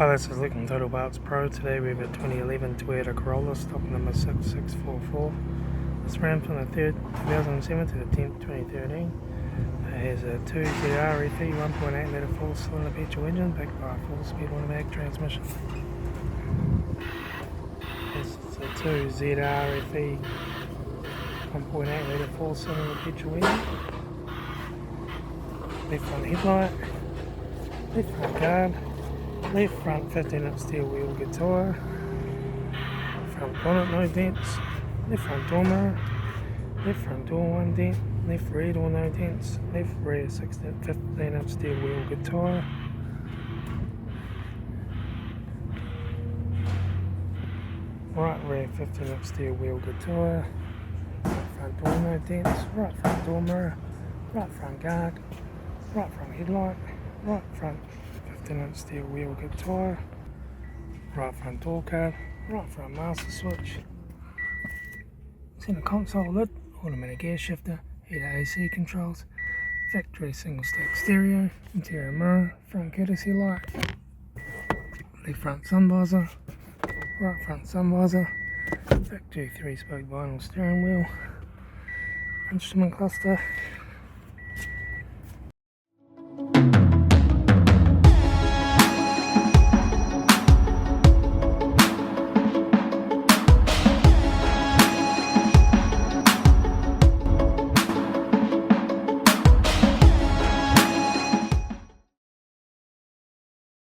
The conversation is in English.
Hi, this is Luke from Total Parts Pro. Today we have a 2011 Toyota Corolla, stock number 6644. This ran from the 3rd 2007 to the 10th 2013. It has a 2 ZR FE 1.8 litre 4-cylinder petrol engine backed by a 4-speed automatic transmission. This is a 2 ZR FE 1.8 litre 4-cylinder petrol engine. Left front headlight, left front guard, left front 15-inch steel wheel good tyre, front bonnet no dents, left front door mirror, left front door 1 dent, left rear door no dents, left rear 15-inch steel wheel good tyre, right rear 15-inch steel wheel good tyre, right front door no dents, right front door mirror, right front guard, right front headlight, right front 15-inch steel wheel good tyre, right front door card, right front master switch, centre console lid, automatic air shifter, heater AC controls, factory single stack stereo, interior mirror, front courtesy light, left front sun visor, right front sun visor, factory 3-spoke vinyl steering wheel, instrument cluster,